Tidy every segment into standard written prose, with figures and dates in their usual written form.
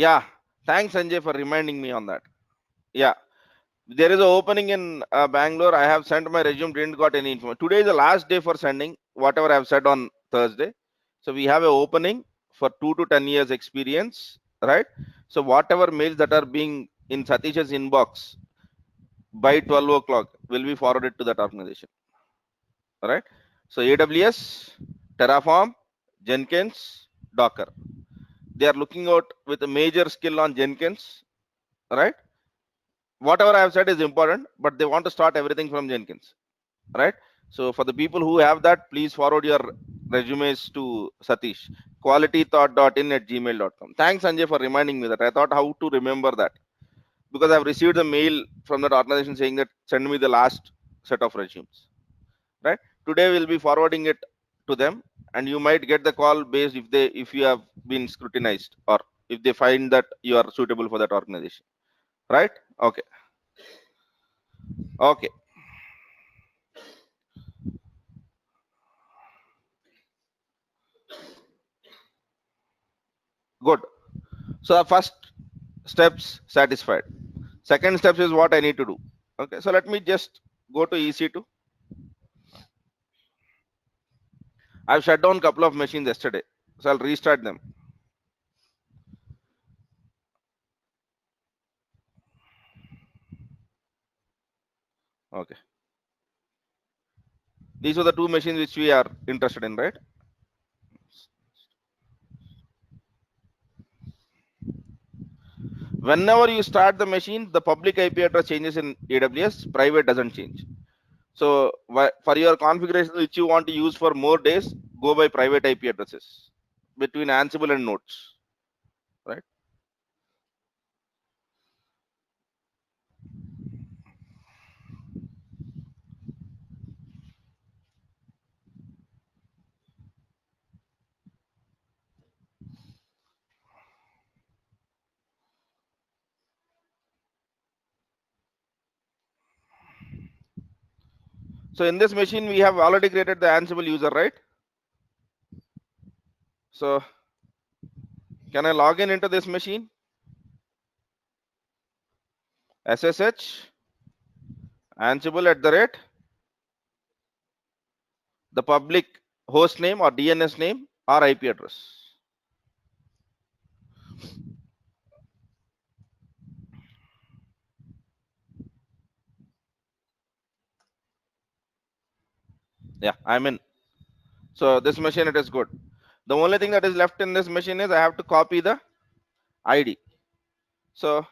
Yeah, thanks Sanjay for reminding me on that. Yeah, there is an opening in Bangalore. I have sent my resume, didn't got any info. Today is the last day for sending whatever I have said on Thursday. So we have an opening for 2 to 10 years experience, right? So whatever mails that are being in Satish's inbox by 12 o'clock will be forwarded to that organization, right? So AWS, Terraform, Jenkins, Docker, they are looking out with a major skill on Jenkins, right? Whatever I have said is important, but they want to start everything from Jenkins, right? So for the people who have that, please forward your resumes to Satish, qualitythought.in@gmail.com. Thanks Sanjay for reminding me that. I thought how to remember that, because I've received a mail from that organization saying that send me the last set of resumes, right? Today we'll be forwarding it to them, and you might get the call based if you have been scrutinized, or if they find that you are suitable for that organization, right? Okay. Okay, good. So the first steps satisfied. Second steps is what I need to do. Okay, so let me just go to EC2. I've shut down a couple of machines yesterday, so I'll restart them. Okay, these are the two machines which we are interested in, right? Whenever you start the machine, the public IP address changes in AWS, private doesn't change. So for your configuration which you want to use for more days, go by private IP addresses between Ansible and nodes, right? So in this machine, we have already created the Ansible user, right? So can I log in into this machine? SSH Ansible at the rate the public host name or DNS name or IP address. Yeah, I'm in. So this machine, it is good. The only thing that is left in this machine is I have to copy the ID. So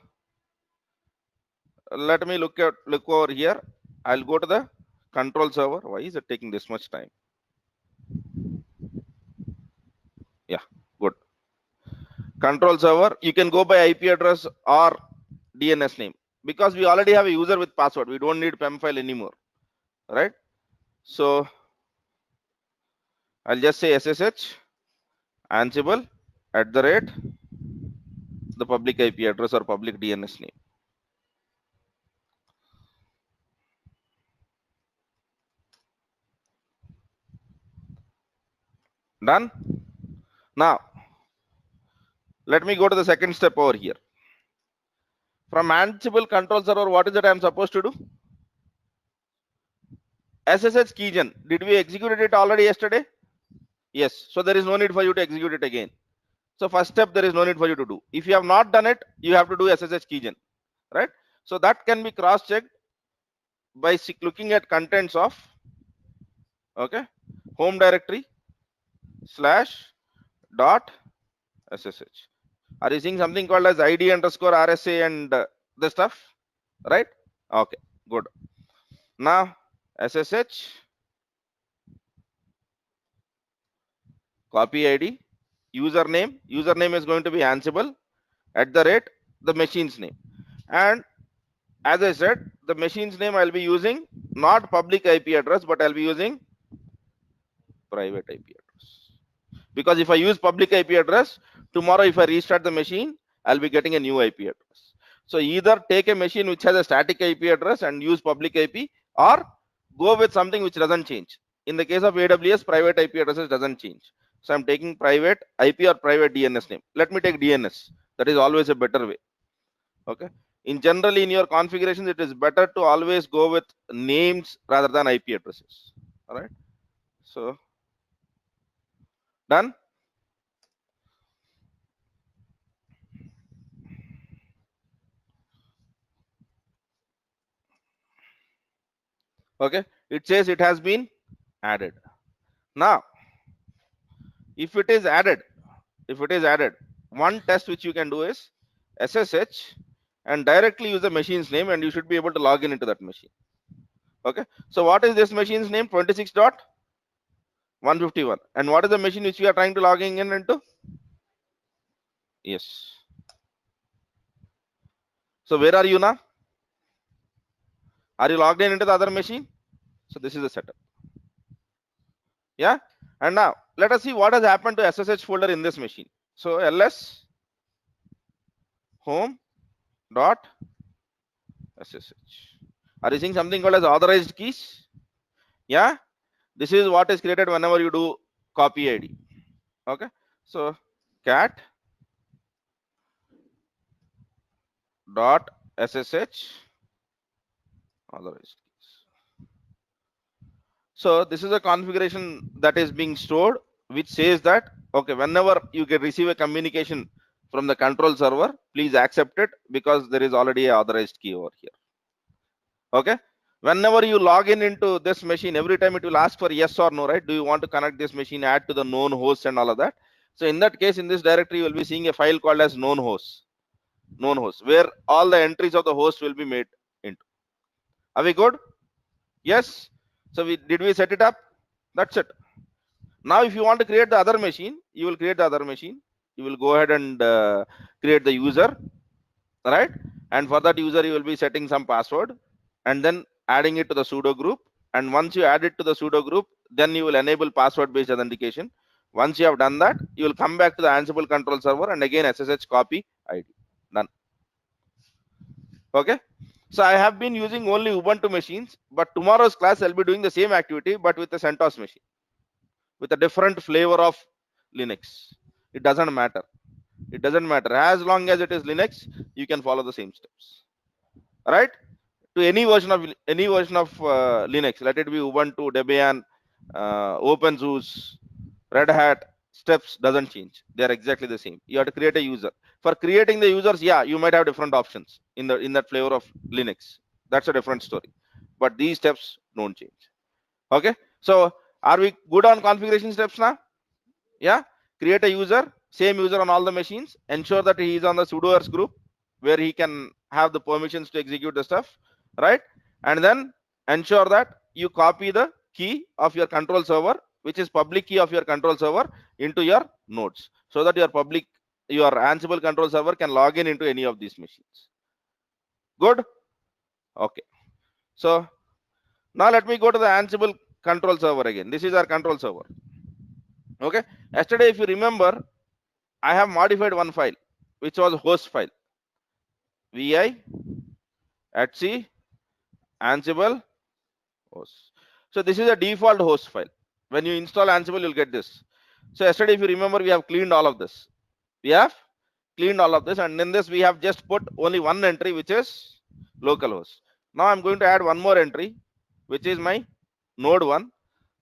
let me look over here. I'll go to the control server. Why is it taking this much time? Yeah, good. Control server, you can go by IP address or DNS name, because we already have a user with password. We don't need PEM file anymore, right? So I'll just say SSH Ansible at the rate the public IP address or public DNS name. Done. Now let me go to the second step over here. From Ansible control server, what is it I'm supposed to do? SSH keygen. Did we execute it already yesterday? Yes. So there is no need for you to execute it again. So first step, there is no need for you to do. If you have not done it, you have to do SSH keygen, right? So that can be cross-checked by looking at contents of, okay, home directory / dot SSH. Are you seeing something called as ID underscore RSA and the stuff, right? Okay, good. Now SSH copy ID, username is going to be Ansible at the rate the machine's name, and as I said, the machine's name I'll be using not public IP address, but I'll be using private IP address, because if I use public IP address, tomorrow if I restart the machine, I'll be getting a new IP address. So either take a machine which has a static IP address and use public IP, or go with something which doesn't change. In the case of AWS, private IP addresses doesn't change. So I'm taking private IP or private DNS name. Let me take DNS. That is always a better way. Okay. In generally in your configurations, it is better to always go with names rather than IP addresses. All right. So done. Okay. It says it has been added. Now, if it is added, one test which you can do is SSH and directly use the machine's name, and you should be able to log in into that machine. Okay. So what is this machine's name? 26.151. And what is the machine which you are trying to logging in into? Yes. So where are you now? Are you logged in into the other machine? So this is the setup. Yeah. And now let us see what has happened to SSH folder in this machine. So ls home dot SSH. Are you seeing something called as authorized keys? Yeah. This is what is created whenever you do copy ID. Okay. So cat dot SSH authorized keys. So this is a configuration that is being stored, which says that okay, whenever you can receive a communication from the control server, please accept it because there is already a authorized key over here. Okay. Whenever you log in into this machine, every time it will ask for yes or no, right? Do you want to connect this machine, add to the known hosts and all of that? So in that case, in this directory, you will be seeing a file called as known hosts, where all the entries of the host will be made into. Are we good? Yes. So did we set it up? That's it. Now, if you want to create the other machine, you will create the other machine. You will go ahead and create the user, right? And for that user, you will be setting some password and then adding it to the sudo group. And once you add it to the sudo group, then you will enable password based authentication. Once you have done that, you will come back to the Ansible control server and again SSH copy ID. Done. Okay. So I have been using only Ubuntu machines, but tomorrow's class I'll be doing the same activity but with the CentOS machine, with a different flavor of Linux. It doesn't matter. It doesn't matter. As long as it is Linux, you can follow the same steps. Right? To any version of Linux, let it be Ubuntu, Debian, OpenSUSE, Red Hat, steps doesn't change. They are exactly the same. You have to create a user. For creating the users, yeah, you might have different options in that flavor of Linux. That's a different story. But these steps don't change. Okay. So are we good on configuration steps now? Yeah. Create a user, same user on all the machines. Ensure that he is on the sudoers group where he can have the permissions to execute the stuff, right? And then ensure that you copy the key of your control server, which is public key of your control server, into your nodes, so that your Ansible control server can log in into any of these machines. Good. Okay. So now let me go to the Ansible control server again. This is our control server. Okay. Yesterday, if you remember, I have modified one file, which was host file. vi etc Ansible host. So this is a default host file. When you install Ansible, you'll get this. So yesterday, if you remember, we have cleaned all of this. We have cleaned all of this, and in this we have just put only one entry, which is localhost. Now I'm going to add one more entry, which is my node 1.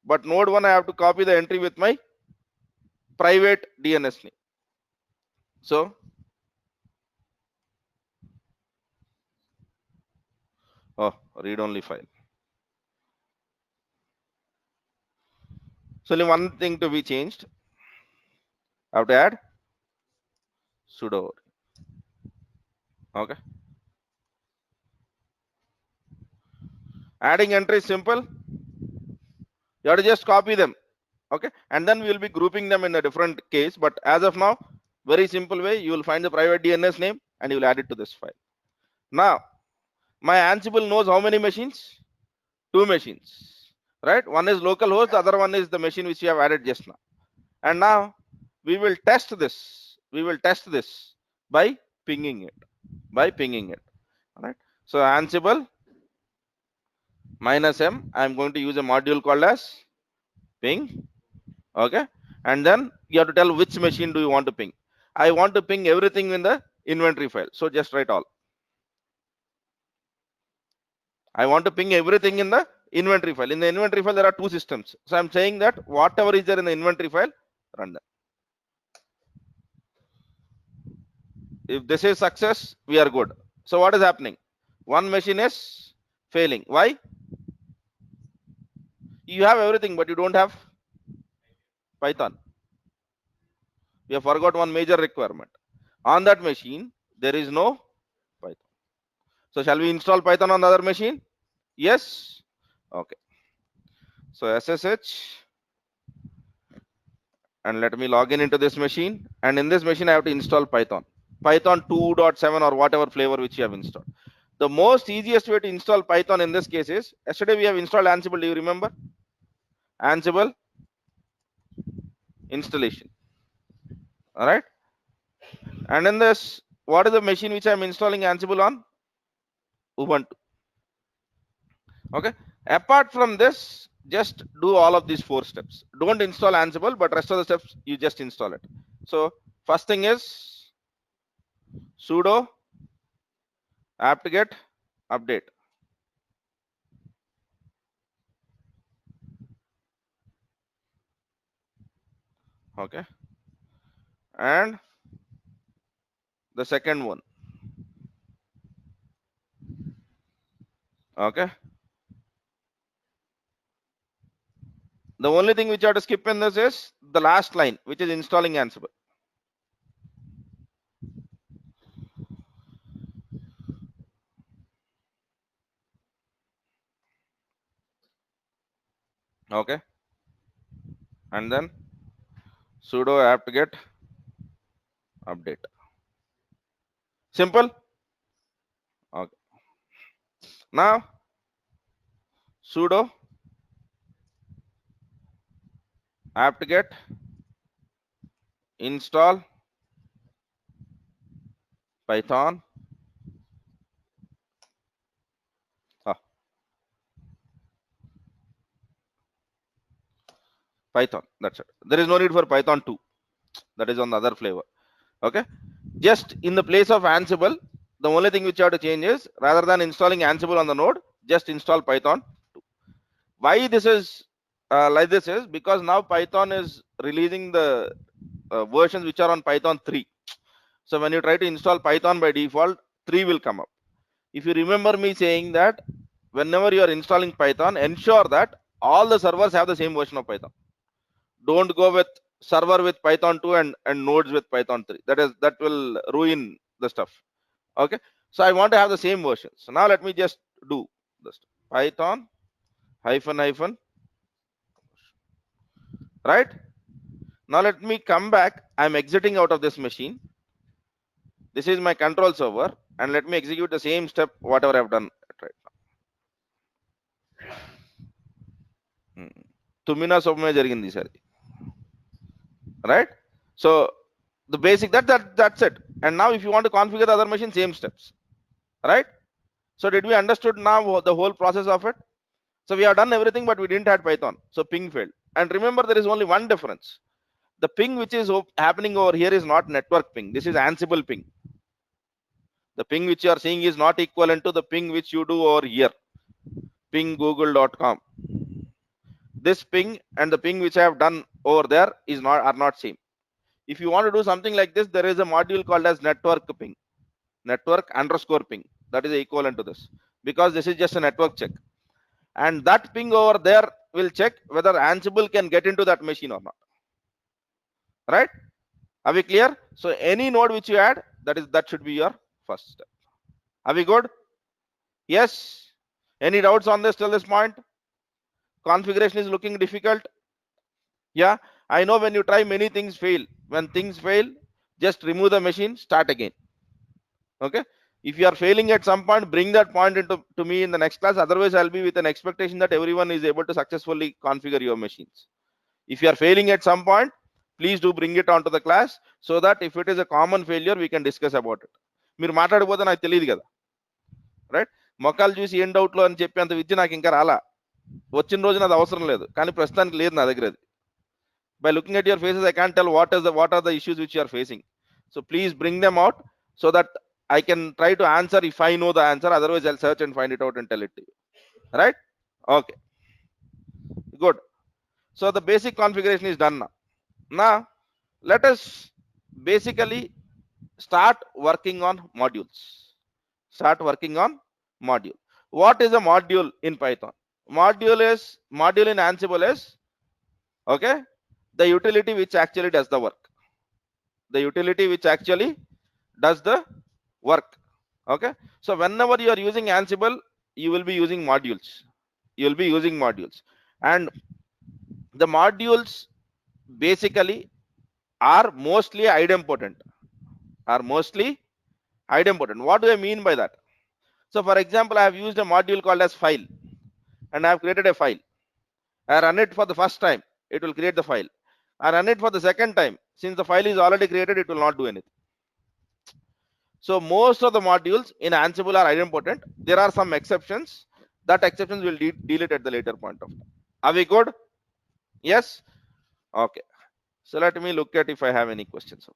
But node 1, I have to copy the entry with my private DNS name. So read only file. So only one thing to be changed. I have to add sudo. Okay. Adding entry is simple. You have to just copy them. Okay. And then we will be grouping them in a different case. But as of now, very simple way, you will find the private DNS name and you will add it to this file. Now, my Ansible knows how many machines? 2 machines. Right? One is localhost, the other one is the machine which you have added just now. And now we will test this. We will test this by pinging it. All right. So Ansible -m, I'm going to use a module called as ping. Okay. and then you have to tell which machine do you want to ping. I want to ping everything in the inventory file, so just write all. I want to ping everything in the inventory file. In the inventory file, there are two systems. So I'm saying that whatever is there in the inventory file, run them. If this is success, we are good. So what is happening? One machine is failing. Why? You have everything, but you don't have Python. You have forgot one major requirement. On that machine, there is no Python. So shall we install Python on the other machine? Yes. Okay. So SSH, and let me log in into this machine. And in this machine, I have to install Python. Python 2.7 or whatever flavor which you have installed. The most easiest way to install Python in this case is, yesterday we have installed Ansible. Do you remember? Ansible installation. All right. And in this, what is the machine which I am installing Ansible on? Ubuntu. Okay. Apart from this, just do all of these 4 steps. Don't install Ansible, but rest of the steps you just install it. So first thing is sudo apt-get update. Okay. And the second one. Okay. The only thing which I have to skip in this is the last line, which is installing Ansible. Okay. And then sudo apt-get update. Simple. Okay. Now sudo apt-get install Python. Python. That's it. There is no need for Python 2. That is on the other flavor. Okay. Just in the place of Ansible, the only thing which you have to change is, rather than installing Ansible on the node, just install Python 2. Why this is like this is because now Python is releasing the versions which are on Python 3. So when you try to install Python by default, 3 will come up. If you remember me saying that whenever you are installing Python, ensure that all the servers have the same version of Python. Don't go with server with Python 2 and nodes with Python 3. That will ruin the stuff. Okay. So I want to have the same version. So now let me just do this. Python hyphen. Right. Now let me come back. I'm exiting out of this machine. This is my control server, and let me execute the same step whatever I've done right now. Tumina somme jarigindi sari. Right. So the basic that's it. And now if you want to configure the other machine, same steps. Right. So did we understood now the whole process of it? So we have done everything, but we didn't have Python. So ping failed. And remember, there is only one difference. The ping which is happening over here is not network ping. This is Ansible ping. The ping which you are seeing is not equivalent to the ping which you do over here. Ping google.com. This ping and the ping which I have done over there are not same. If you want to do something like this, there is a module called as network ping. Network underscore ping. That is equivalent to this. Because this is just a network check. And that ping over there will check whether Ansible can get into that machine or not. Right? Are we clear? So any node which you add, that should be your first step. Are we good? Yes. Any doubts on this till this point? Configuration is looking difficult. Yeah, I know when you try, many things fail. When things fail, just remove the machine, start again. Okay. If you are failing at some point, bring that point to me in the next class. Otherwise, I'll be with an expectation that everyone is able to successfully configure your machines. If you are failing at some point, please do bring it onto the class, so that if it is a common failure, we can discuss about it. మీరు మాట్లాడిపోతే నాకు తెలియదు కదా, right? మొక్కలు చూసి ఏం డౌట్లో అని చెప్పేంత విద్య నాకు ఇంకా రాలా. వచ్చిన రోజు నాది అవసరం లేదు, కానీ ప్రస్తుతానికి లేదు నా దగ్గర అది. By looking at your faces, I can't tell what are the issues which you are facing. So please bring them out so that I can try to answer if I know the answer. Otherwise, I'll search and find it out and tell it to you. Right? Okay. Good. So the basic configuration is done now. Now let us basically start working on modules. Start working on module. What is a module in Python? Module in Ansible is, okay, the utility which actually does the work. The utility which actually does the work. Okay. So whenever you are using Ansible, you will be using modules. You will be using modules, and the modules basically are mostly idempotent. Are mostly idempotent. What do I mean by that? So for example, I have used a module called as file, and I have created a file. I run it for the first time, it will create the file. I run it for the second time. Since the file is already created, it will not do anything. So most of the modules in Ansible are idempotent. There are some exceptions. That exceptions will deal it at the later point of time. Are we good? Yes. Okay. So let me look at if I have any questions.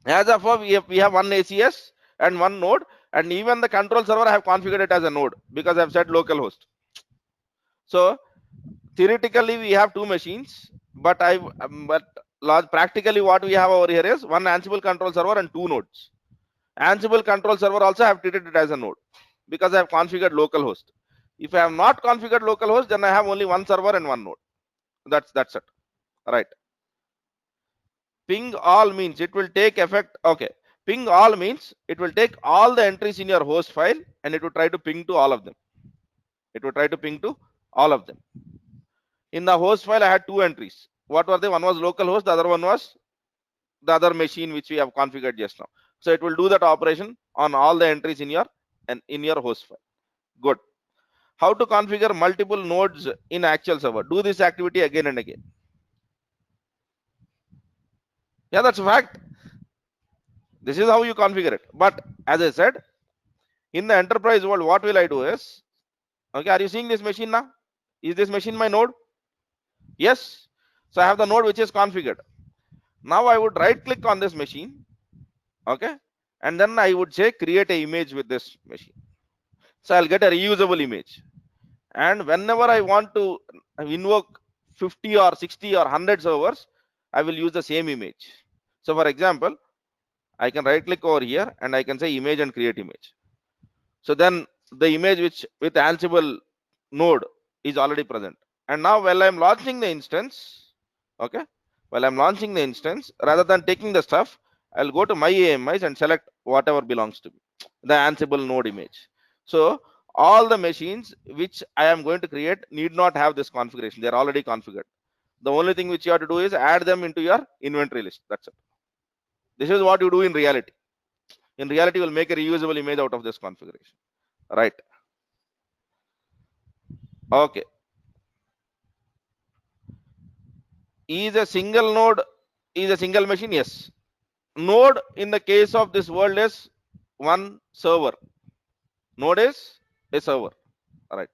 As of now, we have one ACS and one node, and even the control server I have configured it as a node because I have said localhost. So theoretically we have two machines, but practically what we have over here is one Ansible control server and two nodes. Ansible control server also have treated it as a node because I have configured localhost. If I have not configured localhost, then I have only one server and one node. That's it. Right. Ping all means it will take effect. Okay. Ping all means it will take all the entries in your host file and it will try to ping to all of them. It will try to ping to all of them. In the host file, I had two entries. What were they? One was localhost, the other one was the other machine which we have configured just now. So it will do that operation on all the entries in your host file. Good. How to configure multiple nodes in actual server? Do this activity again and again. Yeah, that's a fact. This is how you configure it. But as I said, in the enterprise world, what will I do is, okay, are you seeing this machine now? Is this machine my node? Yes. So I have the node which is configured. Now I would right click on this machine, okay, and then I would say create a image with this machine. So I'll get a reusable image, and whenever I want to invoke 50 or 60 or 100 servers, I will use the same image. So for example, I can right click over here and I can say image and create image. So then the image which with Ansible node is already present. And now while I'm launching the instance, okay, while I'm launching the instance, rather than taking the stuff, I'll go to my AMIs and select whatever belongs to me, the Ansible node image. So all the machines which I am going to create need not have this configuration. They're already configured. The only thing which you have to do is add them into your inventory list. That's it. This is what you do in reality. In reality, you'll make a reusable image out of this configuration. Right. Okay. Is a single node is a single machine? Yes. Node in the case of this world is one server. Node is a server. Right.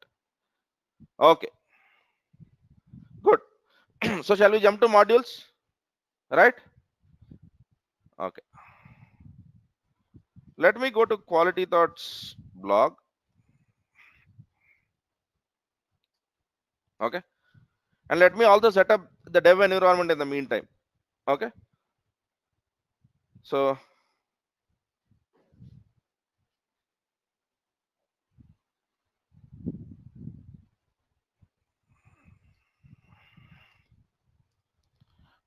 Okay. Good. So shall we jump to modules? Right. Okay. Let me go to Quality Thoughts blog. Okay. And let me also set up the dev environment in the meantime. Okay. So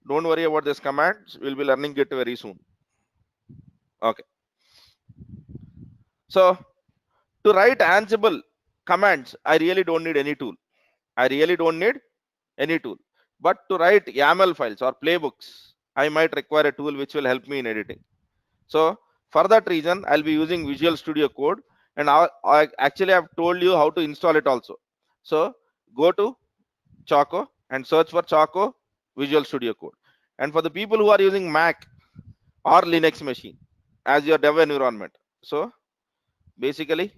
don't worry about this command. We'll be learning it very soon. Okay. So to write Ansible commands, I really don't need any tool. I really don't need any tool. But to write YAML files or playbooks, I might require a tool which will help me in editing. So for that reason, I'll be using Visual Studio Code, and I actually have told you how to install it also. So go to Choco and search for Choco Visual Studio Code. And for the people who are using Mac or Linux machine as your dev environment, so basically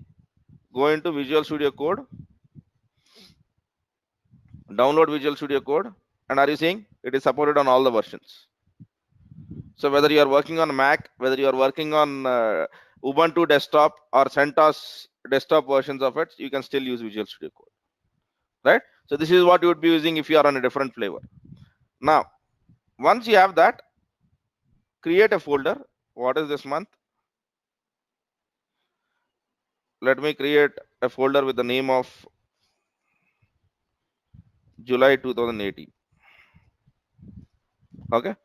go into Visual Studio Code, download Visual Studio Code, And are you seeing it is supported on all the versions? So whether you are working on Mac, whether you are working on Ubuntu desktop or CentOS desktop versions of it, you can still use Visual Studio Code, right? So this is what you would be using if you are on a different flavor. Now, once you have that, create a folder. What is this month? Let me create a folder with the name of July 2018. Okay.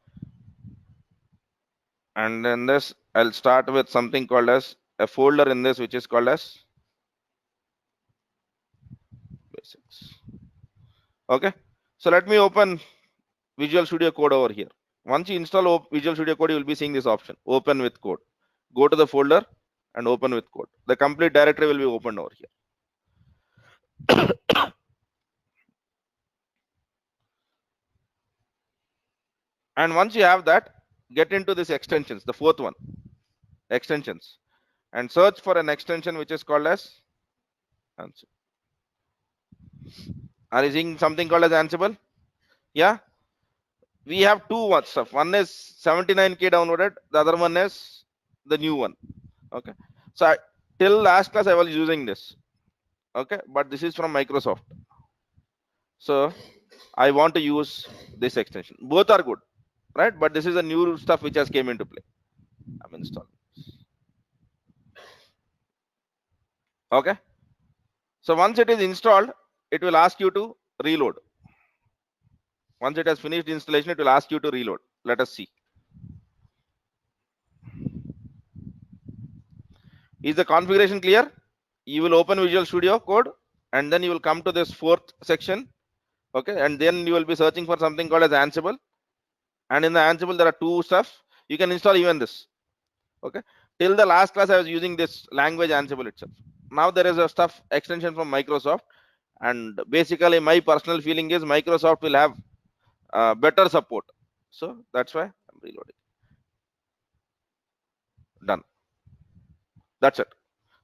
And then this, I'll start with something called as a folder in this, which is called as basics. Okay. So let me open Visual Studio Code over here. Once you install Visual Studio Code, you will be seeing this option, open with code. Go to the folder and open with code. The complete directory will be opened over here. And once you have that, get into this extensions, the fourth one, extensions, and search for an extension which is called as Ansible. Are you seeing something called as Ansible? Yeah. We have two stuff. One is 79K downloaded, the other one is the new one. Okay. So till last class I was using this. Okay, but this is from Microsoft. So I want to use this extension. Both are good, right? But this is a new stuff which has came into play. I'm installing. Okay. So once it is installed, it will ask you to reload. Once it has finished installation, it will ask you to reload. Let us see. Is the configuration clear? You will open Visual Studio Code and then you will come to this fourth section. Okay, and then you will be searching for something called as Ansible. And in the Ansible, there are two stuff. You can install even this. Okay, till the last class I was using this language Ansible itself. Now there is a stuff extension from Microsoft, and basically my personal feeling is Microsoft will have better support. So that's why I'm reloading. Done. That's it.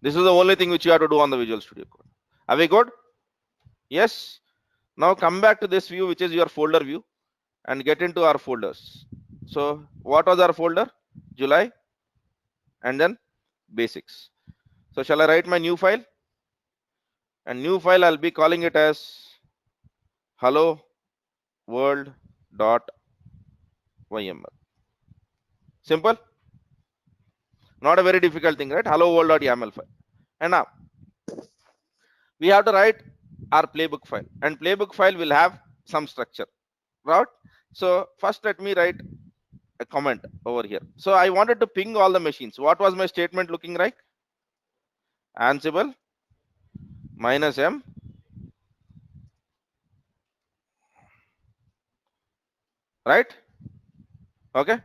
This is the only thing which you have to do on the Visual Studio Code. Are we good? Yes. Now come back to this view, which is your folder view, and get into our folders. So what was our folder? July, and then basics. So shall I write my new file? And new file I'll be calling it as hello world.yml. Simple. Not a very difficult thing, right? Hello world.yml file. And now we have to write our playbook file, and playbook file will have some structure, right? So first let me write a comment over here. So I wanted to ping all the machines. What was my statement looking like? Ansible -m, right? Okay.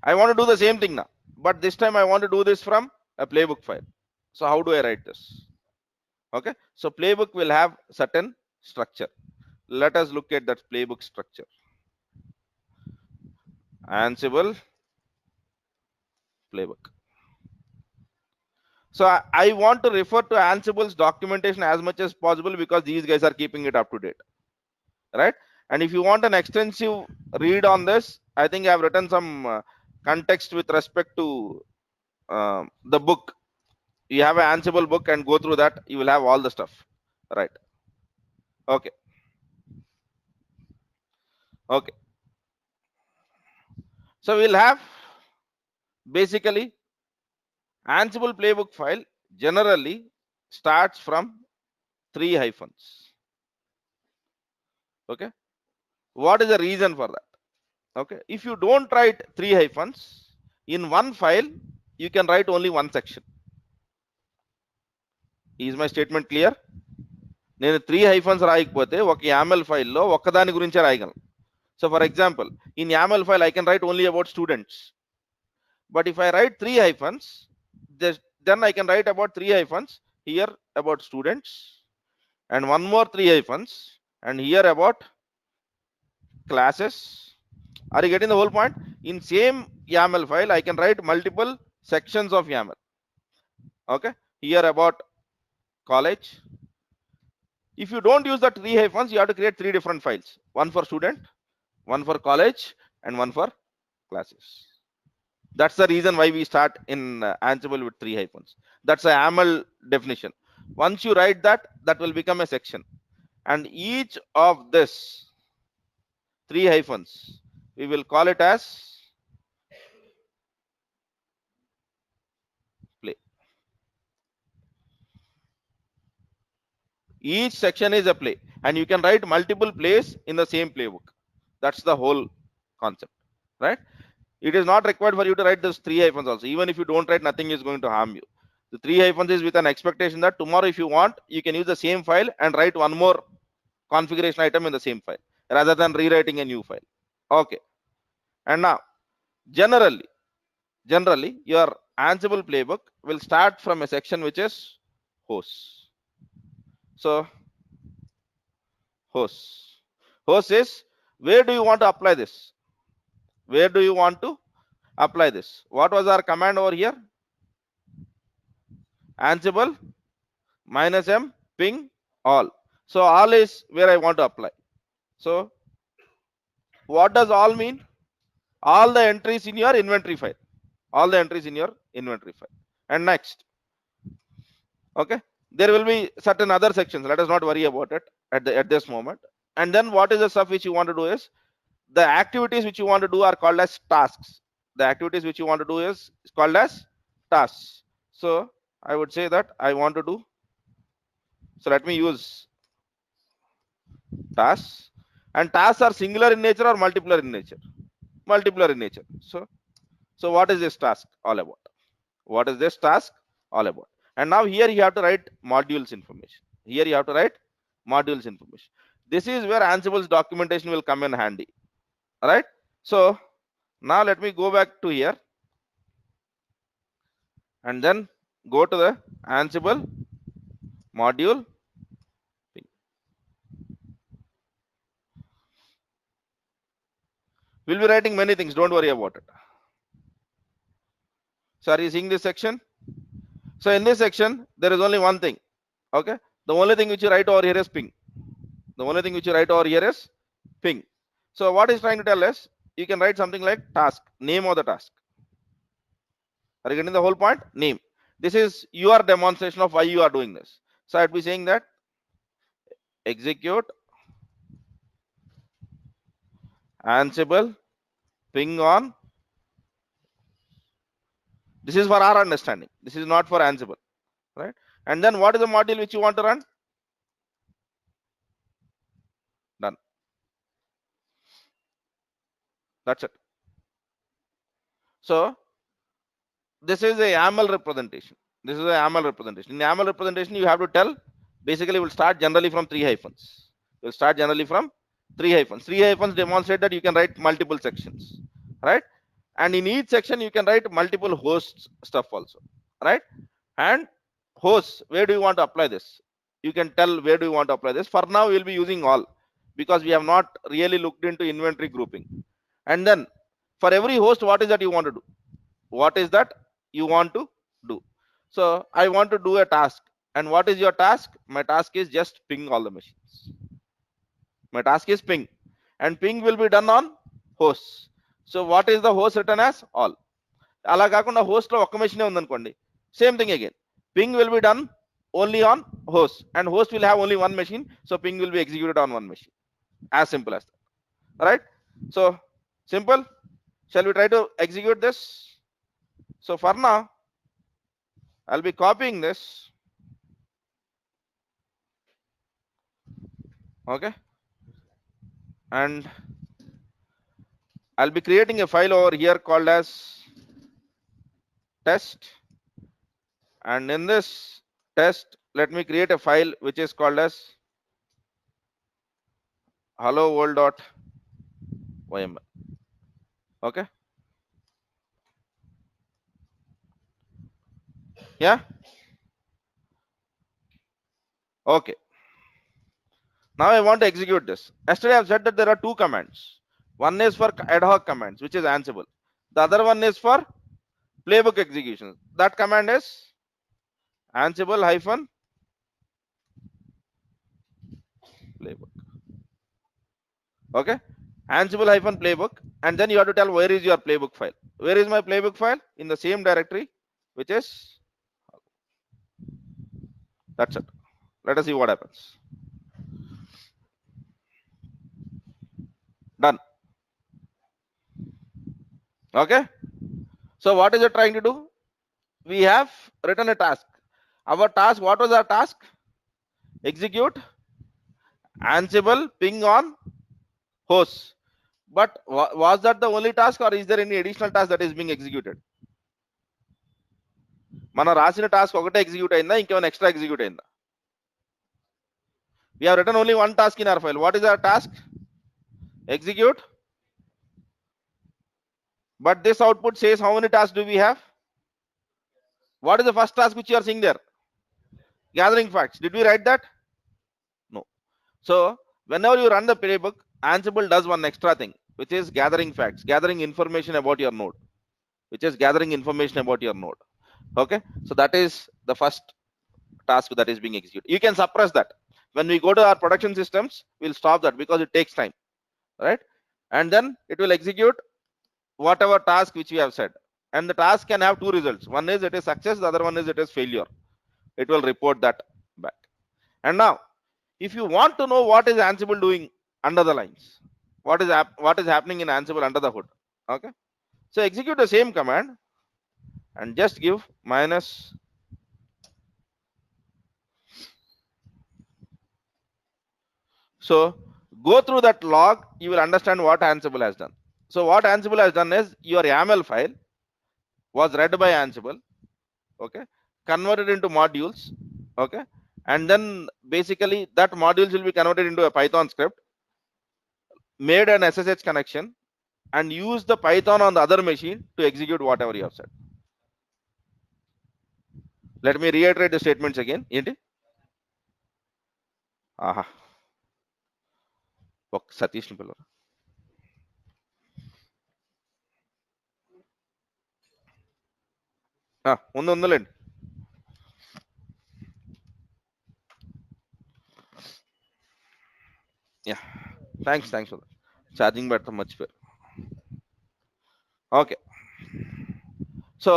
I want to do the same thing now, but this time I want to do this from a playbook file. So how do I write this? Okay. So playbook will have certain structure. Let us look at that playbook structure. Ansible playbook. So I want to refer to Ansible's documentation as much as possible because these guys are keeping it up to date, right? And if you want an extensive read on this, I think I've written some context with respect to the book. You have an Ansible book and go through that. You will have all the stuff, right? Okay. Okay. So we'll have basically Ansible playbook file generally starts from 3 hyphens. Okay. What is the reason for that? Okay. If you don't write 3 hyphens in one file, you can write only one section. Is my statement clear? నేను 3 hyphens రాయకపోతే ఒక YAML ఫైల్లో ఒక్కదాని గురించే రాయగలను. So for example, in YAML file I can write only about students. But if I write 3 hyphens, then I can write about 3 hyphens here about students, and one more 3 hyphens, and here about classes. Are you getting the whole point? In same YAML file, I can write multiple sections of YAML. Okay, here about college. If you don't use the 3 hyphens, you have to create 3 different files. One for student, one for college and one for classes. That's the reason why we start in Ansible with 3 hyphens. That's a YAML definition. Once you write that, that will become a section. And each of this 3 hyphens, we will call it as play. Each section is a play, and you can write multiple plays in the same playbook. That's the whole concept, right? It is not required for you to write those 3 hyphens also. Even if you don't write, nothing is going to harm you. The 3 hyphens is with an expectation that tomorrow, if you want, you can use the same file and write one more configuration item in the same file rather than rewriting a new file. Okay. And now, generally, your Ansible playbook will start from a section which is hosts. So, hosts. Host is where do you want to apply this? Where do you want to apply this? What was our command over here? Ansible -m ping all. So all is where I want to apply. So what does all mean? All the entries in your inventory file. All the entries in your inventory file. And next, okay, there will be certain other sections. Let us not worry about it at this moment. And then what is the stuff which you want to do is the activities which you want to do are called as tasks. The activities which you want to do is called as tasks. So I would say that I want to do. So let me use tasks. And tasks are singular in nature or multiple in nature? Multiple in nature. So what is this task all about? What is this task all about? And now here you have to write modules information. Here you have to write modules information. This is where Ansible's documentation will come in handy. All right. So now let me go back to here and then go to the Ansible module. We'll be writing many things. Don't worry about it. So are you seeing this section? So in this section, there is only one thing. Okay. The only thing which you write over here is ping. The only thing which you write over here is ping. So what is trying to tell us? You can write something like task, name of the task. Are you getting the whole point? Name. This is your demonstration of why you are doing this. So I'd be saying that execute Ansible ping on. This is for our understanding. This is not for Ansible, right? And then what is the module which you want to run? Done. That's it. So this is a YAML representation. This is a YAML representation. In YAML representation, you have to tell. Basically, we'll start generally from 3 hyphens. We'll start generally from 3 hyphens. 3 hyphens demonstrate that you can write multiple sections, right? And in each section, you can write multiple hosts stuff also, right? And hosts, where do you want to apply this? You can tell where do you want to apply this. For now, we'll be using all because we have not really looked into inventory grouping. And then for every host, what is that you want to do? What is that you want to do? So I want to do a task. And what is your task? My task is just ping all the machines. My task is ping. And ping will be done on hosts. So what is the host written as? All. అలా కాకుండా host లో ఒక్క మెషినే ఉందనుకోండి, same thing again. Ping will be done only on host, and host will have only one machine, so ping will be executed on one machine. As simple as that. All right. So simple. Shall we try to execute this? So for now, I'll be copying this. Okay. And I'll be creating a file over here called as test. And in this test, let me create a file which is called as hello world.yml. Okay. Yeah. Okay. Now I want to execute this. Yesterday I've said that there are two commands. One is for ad hoc commands, which is Ansible. The other one is for playbook execution. That command is Ansible hyphen playbook. Okay. Ansible hyphen playbook, and then you have to tell where is your playbook file. Where is my playbook file? In the same directory, which is, that's it. Let us see what happens. Done. Okay. So what is it trying to do? We have written a task. Our task, what was our task? Execute Ansible ping on host. But was that the only task, or is there any additional task that is being executed? మనం రాసిన task ఒకటే execute అయిందా, ఇంకేమైనా extra execute అయిందా? We have written only one task in our file. What is our task? Execute. But this output says how many tasks do we have? What is the first task which you are seeing there? Gathering facts. Did we write that? No. So whenever you run the playbook, Ansible does one extra thing, which is gathering facts, gathering information about your node, Okay. So that is the first task that is being executed. You can suppress that. When we go to our production systems, we'll stop that because it takes time, right? And then it will execute whatever task which we have said. And the task can have two results. One is it is success, the other one is it is failure. It will report that back. And now, if you want to know what is Ansible doing under the lines, what is happening in Ansible under the hood, okay? So execute the same command and just give minus. So go through that log, you will understand what Ansible has done. So what Ansible has done is your YAML file was read by Ansible, okay, converted into modules, okay, and then basically that modules will be converted into a Python script, made an SSH connection, and use the Python on the other machine to execute whatever you have said. Let me reiterate the statements again. Aha. Satish ని పిలవరా. ఉందండి. Yeah, thanks for that. Charging better much better. Okay, so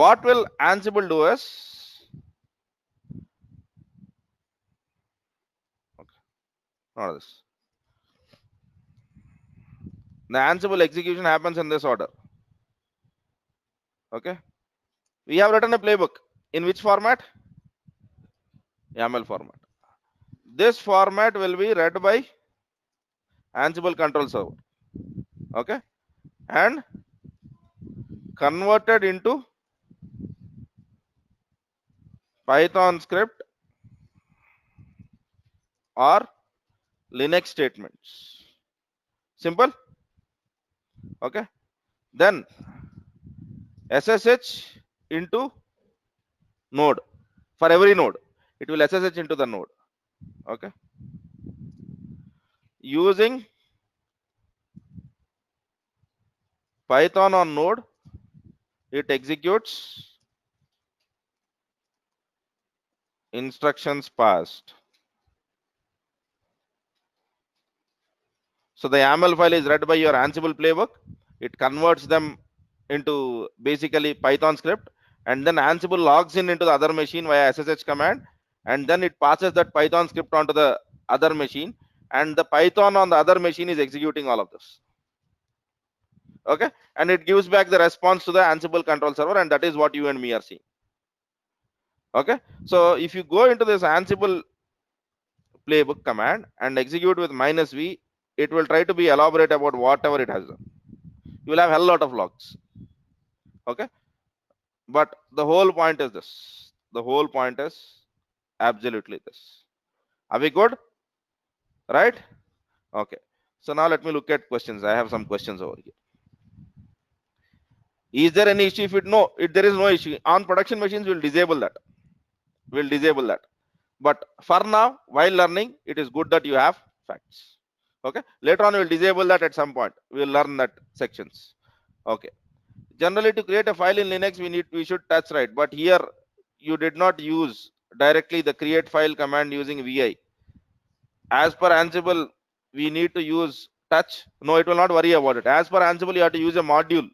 what will Ansible do is, okay, not this. The Ansible execution happens in this order. Okay, we have written a playbook in which format? YAML format. This format will be read by Ansible control server, okay, and converted into Python script or Linux statements. Simple. Okay, then SSH into node. For every node, it will SSH into the node. Okay, using Python on node, it executes instructions passed. So the YAML file is read by your Ansible playbook. It converts them into basically Python script, and then Ansible logs in into the other machine via SSH command, and then it passes that Python script onto the other machine, and the Python on the other machine is executing all of this. Okay, and it gives back the response to the Ansible control server, and that is what you and me are seeing. Okay, so if you go into this Ansible playbook command and execute with -v, it will try to be elaborate about whatever it has done. You will have a hell lot of logs. Okay, but the whole point is this. The whole point is absolutely this. Are we good? Right? Okay, so now let me look at questions. I have some questions over here. Is there any issue? If there is no issue on production machines, we'll disable that. But for now, while learning, it is good that you have facts. Okay, later on we'll disable that at some point. We'll learn that sections. Okay, generally to create a file in Linux, we should touch right, but here you did not use directly the create file command using vi. As per Ansible, we need to use touch? No, it will not worry about it. As per Ansible, you have to use a module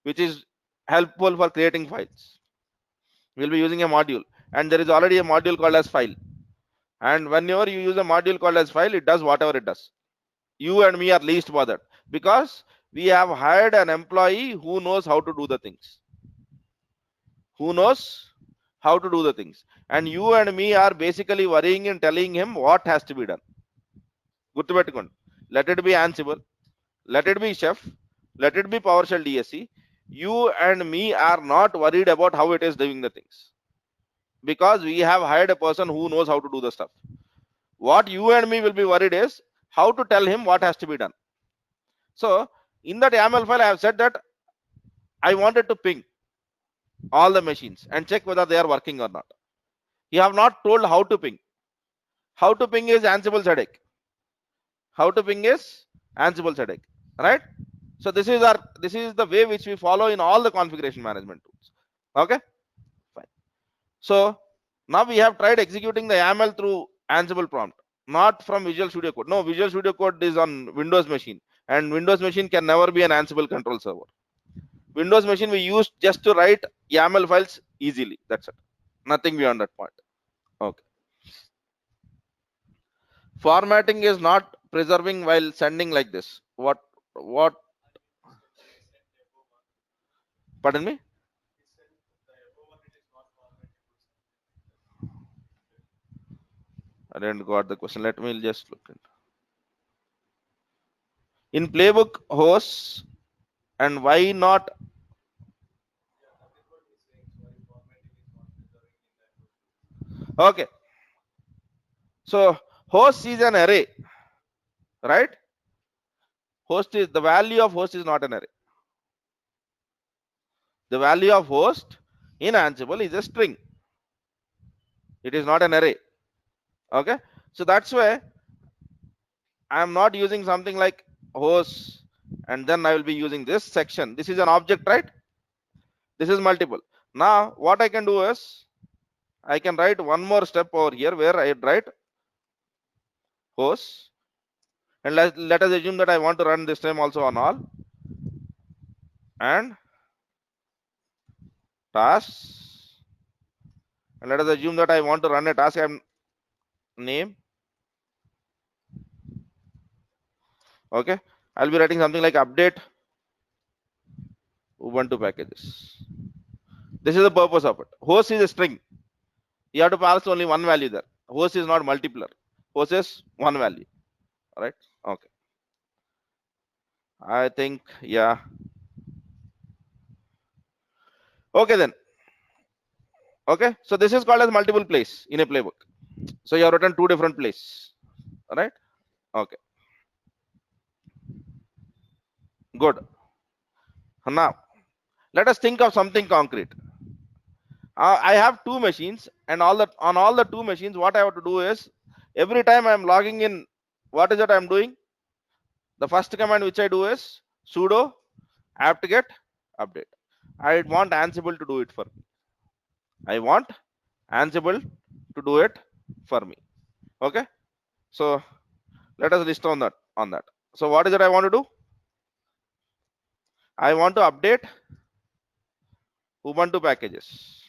which is helpful for creating files. We'll be using a module, and there is already a module called as file. And whenever you use a module called as file, it does whatever it does. You and me are least bothered because we have hired an employee who knows how to do the things. Who knows how to do the things. And you and me are basically worrying and telling him what has to be done. Gurtupetukondi. Let it be Ansible, let it be Chef, let it be PowerShell DSC. You and me are not worried about how it is doing the things because we have hired a person who knows how to do the stuff. What you and me will be worried is how to tell him what has to be done. So in that YAML file, I have said that I wanted to ping all the machines and check whether they are working or not. You have not told how to ping. How to ping is Ansible's headache. How to ping is Ansible's headache, right? So this is the way which we follow in all the configuration management tools. Okay, fine. So now we have tried executing the YAML through Ansible prompt, not from Visual Studio Code. No, Visual Studio Code is on Windows machine, and Windows machine can never be an Ansible control server. Windows machine we use just to write YAML files easily. That's it. Nothing beyond that point. Okay. Formatting is not preserving while sending like this. What? Pardon me? I didn't got the question. Let me just look into. In playbook hosts, and why not? Okay. So host is an array, right? Host is the value of host is not an array. The value of host in Ansible is a string. It is not an array. Okay. So that's why I am not using something like host and then I will be using this section. This is an object, right? This is multiple. Now what I can do is I can write one more step over here where I write host, and let us assume that I want to run this time also on all, and tasks, and let us assume that I want to run a task and name. Okay, I'll be writing something like update Ubuntu packages. This is the purpose of it. Host is a string. You have to pass only one value there. Host is not multiplier. Host is one value. All right. Okay. I think, yeah. Okay then. Okay. So this is called as multiple place in a playbook. So you have written two different places. All right. Okay. Good. Now let us think of something concrete. I have two machines, and on all the two machines, what I have to do is every time I am logging in, what is it I am doing? The first command which I do is sudo apt-get update. I want Ansible to do it for me. I want Ansible to do it for me. Okay. So let us list on that. So what is it I want to do? I want to update Ubuntu packages.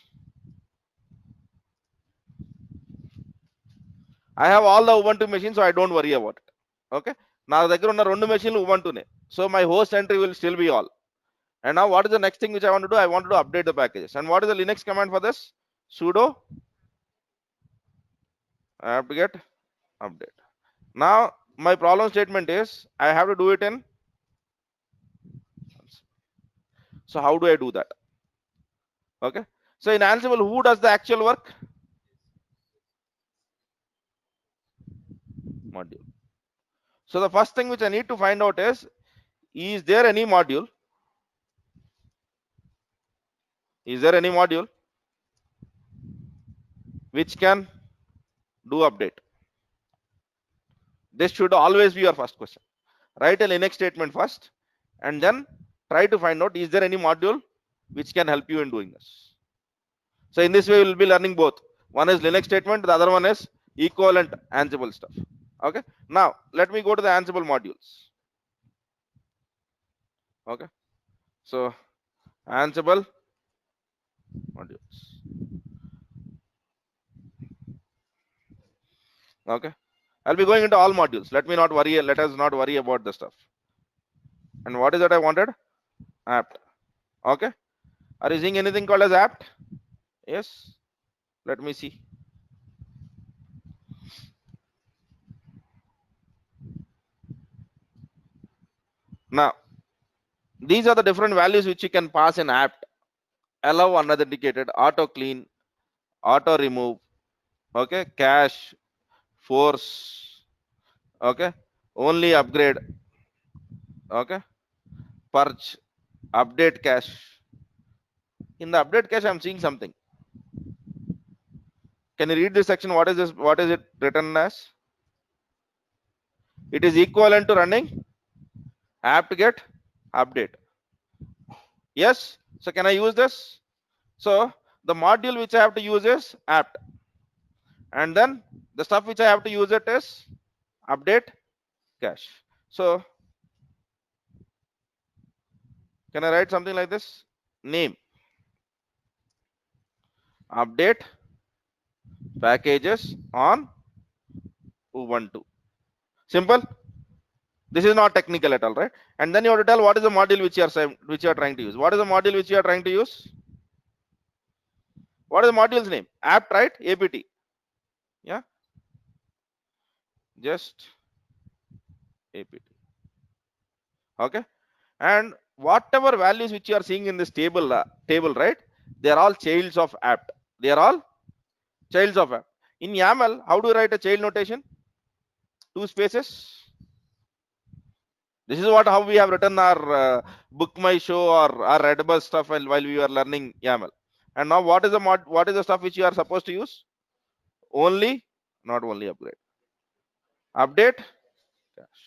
I have all the Ubuntu machines, so I don't worry about it. Okay. నా దగ్గర ఉన్న రెండు మెషిన్లు ఉబంటునే, so my host entry will still be all. And now what is the next thing which I want to do? I want to update the packages. And what is the Linux command for this? Sudo apt-get update. Now my problem statement is I have to do it in. So how do I do that? Okay. So in Ansible, who does the actual work? Module. So the first thing which I need to find out is there any module? Is there any module which can do update? This should always be your first question. Write a Linux statement first and then try to find out is there any module which can help you in doing this. So in this way, we will be learning both. One is Linux statement, the other one is equivalent Ansible stuff. Okay. Now let me go to the Ansible modules. Okay, so Ansible modules. Okay, I'll be going into all modules. Let us not worry about the stuff. And what is that I wanted? Apt. Okay, are you seeing anything called as apt? Yes, let me see. Now these are the different values which you can pass in apt. Allow unauthenticated, auto clean, auto remove, okay, cache, force, okay, only upgrade, okay, purge, update cache. In the update cache I'm seeing something. Can you read this section? What is this? What is it written as? It is equivalent to running apt-get update. Yes, so can I use this? So the module which I have to use is apt, and then the stuff which I have to use it is update cache. So can I write something like this? Name update packages on Ubuntu. Simple. This is not technical at all, right? And then you have to tell what is the module which you are trying to use. What is the module which you are trying to use? What is the module's name? Apt, right? APT. Yeah, just APT. Okay. And whatever values which you are seeing in this table, right? They are all childs of apt. They are all childs of apt. In YAML, how do you write a child notation? Two spaces. This is how we have written our book my show or our Redbus stuff while we were learning YAML. And now what is the stuff which you are supposed to use? Only, not only upgrade. Update cache.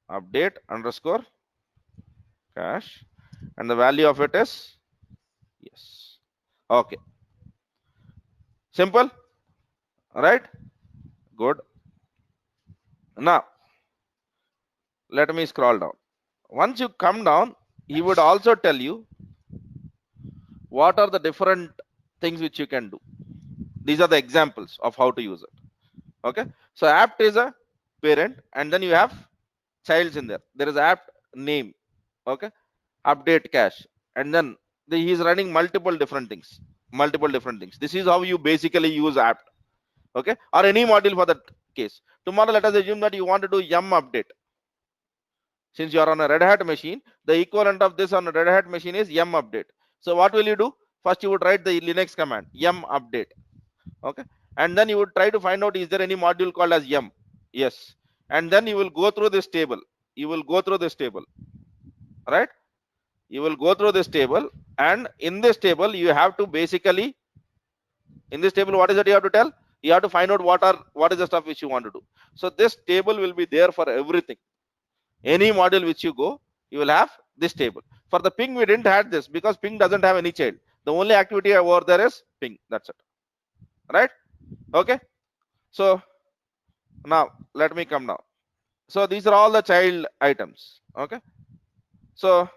Update underscore cache. And the value of it is yes. Okay. Simple. Right? Good. Now let me scroll down. Once you come down, he would also tell you what are the different things which you can do. These are the examples of how to use it. Okay, so apt is a parent, and then you have childs in there. There is apt name, okay, update cache, and then he is running multiple different things. This is how you basically use apt. Okay, or any module for that case. Tomorrow let us assume that you want to do yum update. Since you are on a Red Hat machine, the equivalent of this on a Red Hat machine is yum update. So what will you do? First you would write the Linux command yum update. Okay, and then you would try to find out is there any module called as yum. Yes, and then you will go through this table. Right? You will go through this table, and in this table you have to basically, in this table, what is it you have to tell? You have to find out what is the stuff which you want to do. So this table will be there for everything. Any module which you go, you will have this table. For the ping, we didn't have this because ping doesn't have any child. The only activity over there is ping. That's it. Right? Okay. So now let me come now. So these are all the child items. Okay. So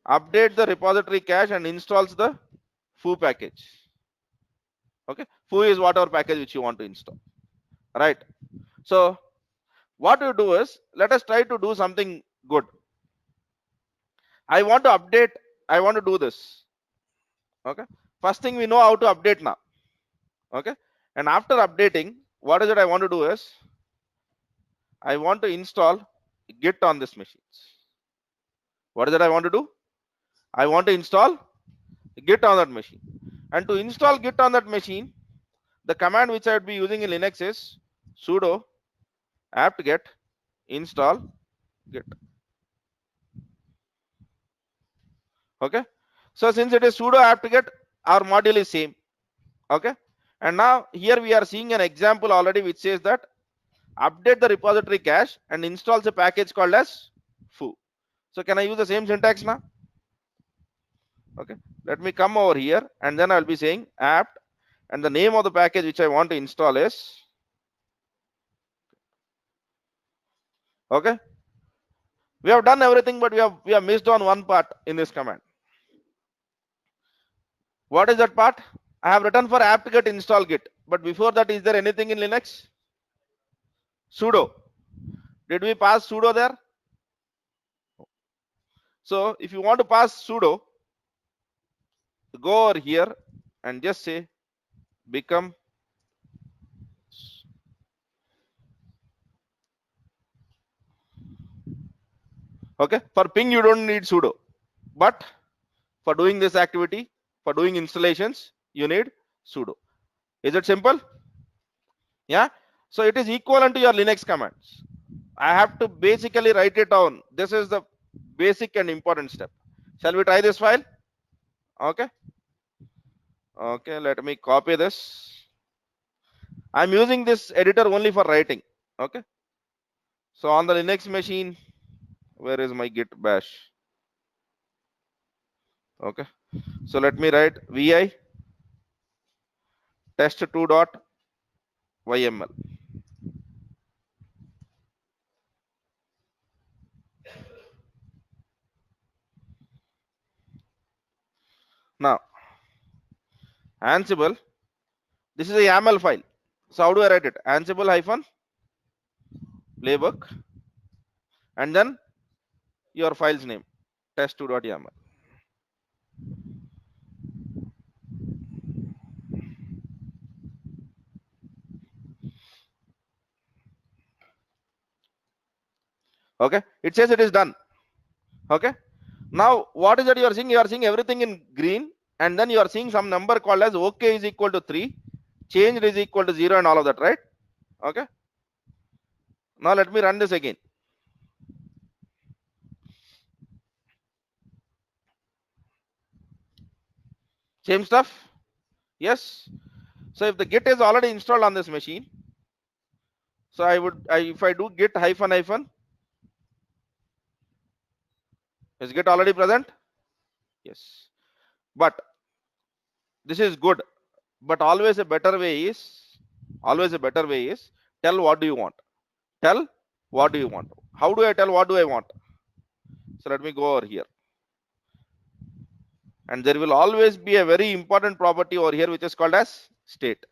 update the repository cache and installs the foo package. Okay. Foo is whatever package which you want to install. Right. So what you do is, let us try to do something good. I want to update. I want to do this. Okay. First thing, we know how to update now. Okay. And after updating, what is it I want to do is, I want to install Git on this machine. What is it I want to do? I want to install Git on that machine. And to install Git on that machine, the command which I would be using in Linux is sudo apt-get install Git. Okay. So since it is sudo apt-get, our module is same. Okay. And now here we are seeing an example already which says that update the repository cache and installs a package called as foo. So can I use the same syntax now? Okay, let me come over here, and then I'll be saying apt, and the name of the package which I want to install is, Okay, we have done everything, but we have missed on one part in this command. What is that part? I have written for apt-get install git, but before that, is there anything in Linux? Sudo. Did we pass sudo there? So if you want to pass sudo, go over here and just say become. Okay, for ping you don't need sudo, but for doing this activity, for doing installations, you need sudo. Is it simple? Yeah. So it is equivalent to your Linux commands. I have to basically write it down. This is the basic and important step. Shall we try this file? Okay. Okay, let me copy this. I'm using this editor only for writing. Okay. So on the Linux machine, where is my git bash? Okay. So let me write vi test2.yml. Now, Ansible, this is a YAML file. So how do I write it? Ansible hyphen playbook and then your file's name test2.yml. Okay, it says it is done. Okay, now what is that you are seeing? You are seeing everything in green, and then you are seeing some number called as OK is equal to 3, changed is equal to 0, and all of that, right? Okay, now let me run this again. Same stuff. Yes. So if the git is already installed on this machine, so if I do git hyphen hyphen, is git already present? Yes. But this is good. But always a better way is tell what do you want. Tell what do you want. How do I tell what do I want? So let me go over here. And there will always be a very important property over here which is called as state.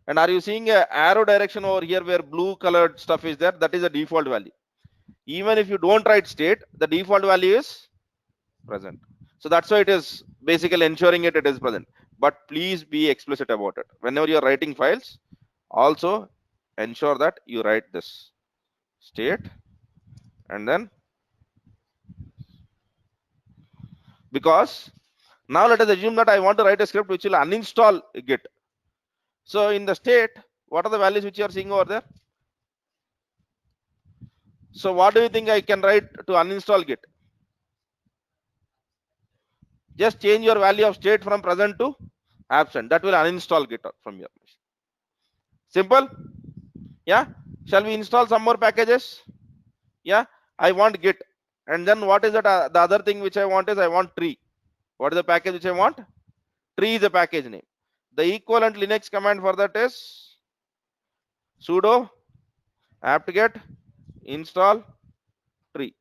And are you seeing a arrow direction over here where blue colored stuff is there? That is a default value. Even if you don't write state, the default value is present. So that's why it is basically ensuring it is present. But please be explicit about it. Whenever you're writing files, also ensure that you write this state and then, because now let us assume that I want to write a script which will uninstall git. So in the state, what are the values which you are seeing over there? So what do you think I can write to uninstall git? Just change your value of state from present to absent. That will uninstall git from your machine. Simple. Yeah. Shall we install some more packages? Yeah. I want git. And then what is that? The other thing which I want is I want tree. What is the package which I want? Tree is the package name. The equivalent Linux command for that is sudo apt-get install tree.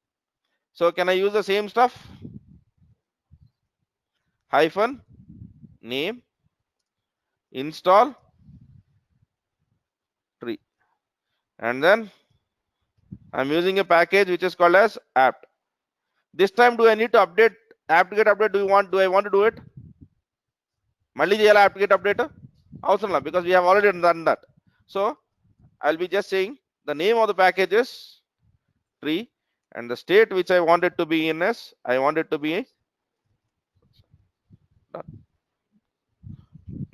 So can I use the same stuff? Hyphen name install tree. And then I'm using a package which is called as apt. This time do I need to update apt-get update? Do I want to do it? Malli cheyala apt-get update? Avasam la, because we have already done that. So I'll be just saying the name of the package is tree and the state which I want it to be in is I want it to be done.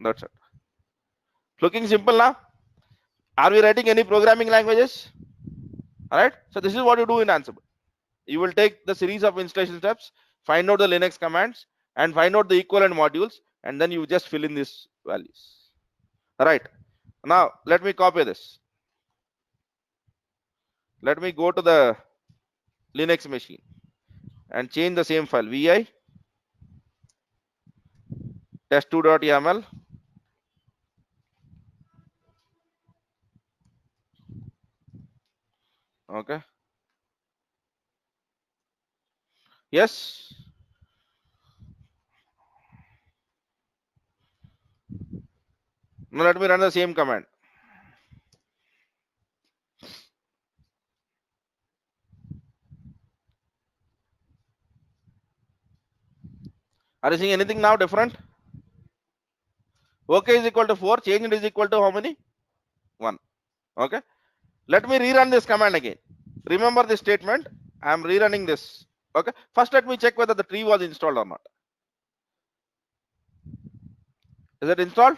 That's it. Looking simple now. Are we writing any programming languages? All right. So this is what you do in Ansible. You will take the series of installation steps, find out the Linux commands, and find out the equivalent modules, and then you just fill in these values. All right. Now let me copy this. Let me go to the Linux machine and change the same file vi test2.yml Okay. Yes. Now let me run the same command. Are you seeing anything now different? OK is equal to 4. Change is equal to how many? 1. Okay. Let me rerun this command again. Remember this statement. I am rerunning this. Okay. First, let me check whether the tree was installed or not. Is it installed?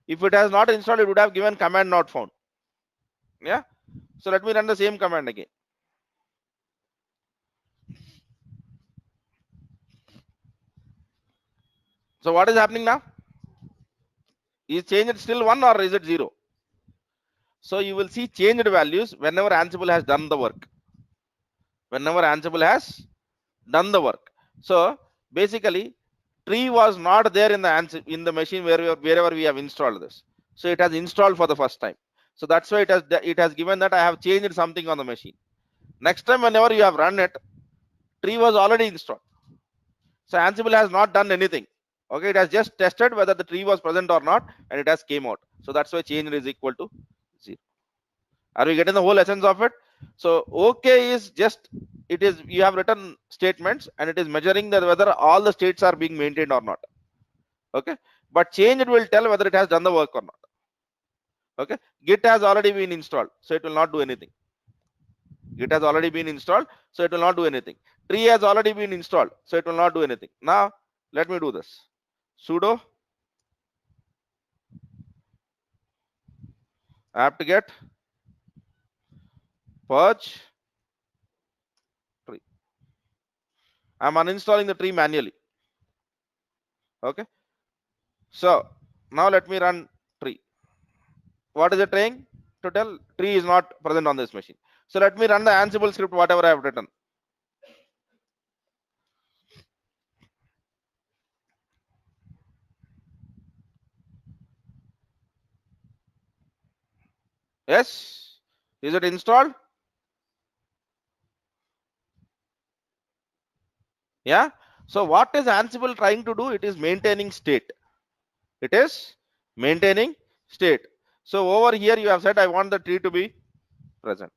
If it has not installed, it would have given command not found. Yeah. So let me run the same command again. So what is happening now? Is change it still 1 or is it 0? So you will see changed values whenever Ansible has done the work. Whenever Ansible has done the work. So basically, tree was not there in the machine wherever we have installed this. So it has installed for the first time. So that's why it has given that I have changed something on the machine. Next time, whenever you have run it, tree was already installed. So Ansible has not done anything. Okay, it has just tested whether the tree was present or not, and it has came out. So that's why change is equal to 0. Are we getting the whole essence of it? So OK is just, it is, you have written statements and it is measuring that whether all the states are being maintained or not. Okay, but change it will tell whether it has done the work or not. Okay, git has already been installed, so it will not do anything. Git has already been installed, so it will not do anything. Tree has already been installed, so it will not do anything. Now let me do this. Sudo apt-get purge tree. I'm uninstalling the tree manually. Okay, so now let me run tree. What is it saying? To tell tree is not present on this machine. So let me run the Ansible script, whatever I have written. Yes, is it installed? Yeah. So what is Ansible trying to do? It is maintaining state. It is maintaining state. So over here you have said I want the tree to be present.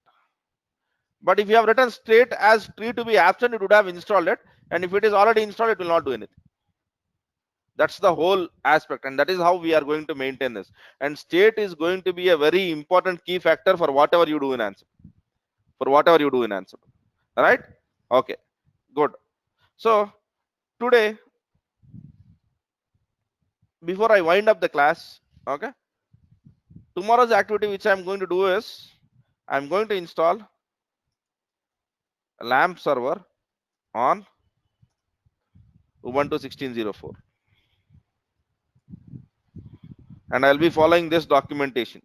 But if you have written state as tree to be absent, it would have installed it. And if it is already installed, it will not do anything. That's the whole aspect, and that is how we are going to maintain this. And state is going to be a very important key factor for whatever you do in Ansible. For whatever you do in Ansible. All right? Okay, good. So today, before I wind up the class, okay, tomorrow's activity which I'm going to do is I'm going to install a LAMP server on Ubuntu 16.04, and I'll be following this documentation.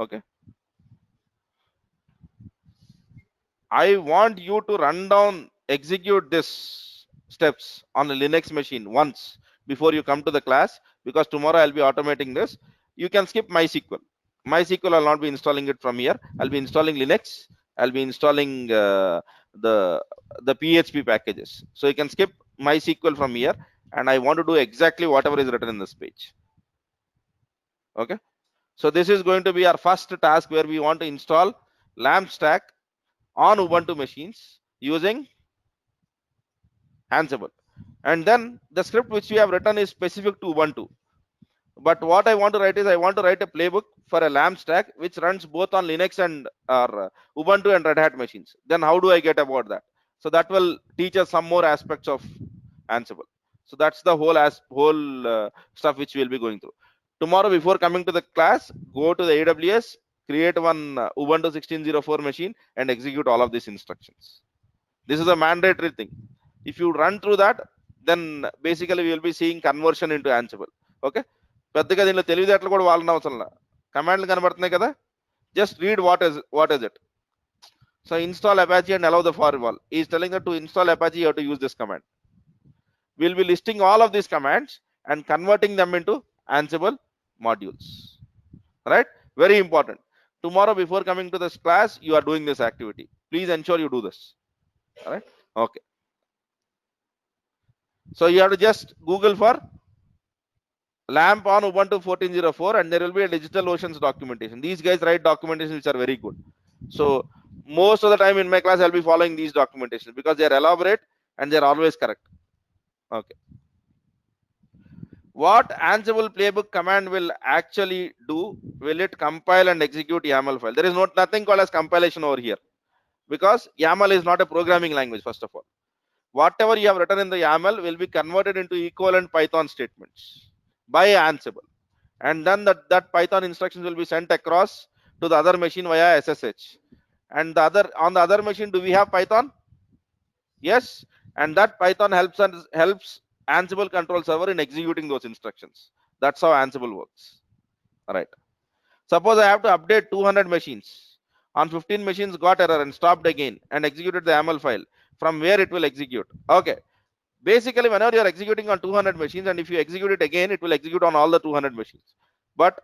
Okay, I want you to run down, execute this steps on a Linux machine once before you come to the class, because tomorrow I'll be automating this. You can skip MySQL. MySQL I'll not be installing it from here. I'll be installing Linux. I'll be installing the PHP packages. So you can skip MySQL from here, and I want to do exactly whatever is written in this page. Okay. So this is going to be our first task where we want to install LAMP stack on Ubuntu machines using Ansible. And then the script which we have written is specific to Ubuntu. But what I want to write is I want to write a playbook for a LAMP stack which runs both on Linux and Ubuntu and Red Hat machines. Then how do I get about that? So that will teach us some more aspects of Ansible. So that's the whole stuff which we'll be going through. Tomorrow, before coming to the class, go to the AWS, create one Ubuntu 16.04 machine and execute all of these instructions. This is a mandatory thing. If you run through that, then basically we will be seeing conversion into Ansible. Okay. పెద్దగా దీనిలో తెలివితేటలు కూడా వాళ్ళని అవసరం లే, కమాండ్లు కనబడుతున్నాయి కదా, just read what is it. So install Apache and allow the firewall. He is telling that to install Apache you have to use this command. We'll be listing all of these commands and converting them into Ansible modules. Right? Very important. tomorrow before coming to this class, you are doing this activity. Please ensure you do this. All right. Okay. So you have to just Google for LAMP on Ubuntu 14.04 and there will be a DigitalOcean's documentation. These guys write documentation which are very good. So most of the time in my class, I'll be following these documentations because they are elaborate and they are always correct. Okay. What Ansible playbook command will actually do? Will it compile and execute YAML file? There is nothing called as compilation over here because YAML is not a programming language, first of all. Whatever you have written in the YAML will be converted into equivalent Python statements by Ansible. And then that Python instructions will be sent across to the other machine via SSH. And on the other machine, do we have Python? Yes. And that Python helps Ansible control server in executing those instructions. That's how Ansible works. All right. Suppose I have to update 200 machines. On 15 machines got error and stopped again and executed the YAML file. From where it will execute? Okay. Basically, whenever you are executing on 200 machines, and if you execute it again, it will execute on all the 200 machines. But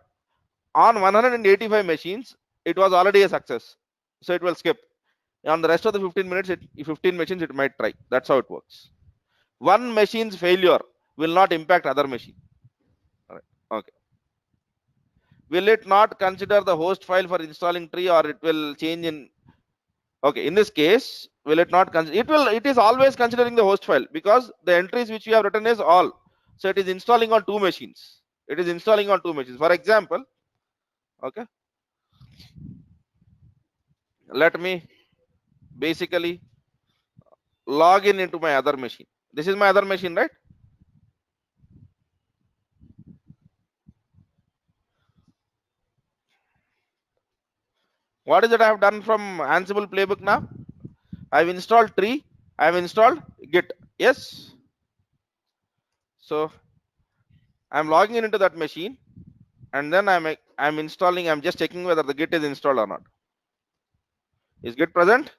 on 185 machines, it was already a success. So it will skip. On the rest of the 15 machines, it might try. That's how it works. One machine's failure will not impact other machine. All right. Okay. Will it not consider the host file for installing tree, or it will change in? Okay. In this case, will it not consider? It is always considering the host file because the entries which you have written is all. So it is installing on two machines. It is installing on two machines. For example, okay. Let me basically log in into my other machine. This is my other machine, right? What is it I have done from Ansible playbook now? I've installed tree. I've installed Git. Yes. So I'm logging into that machine, and then I'm installing. I'm just checking whether the Git is installed or not. Is Git present?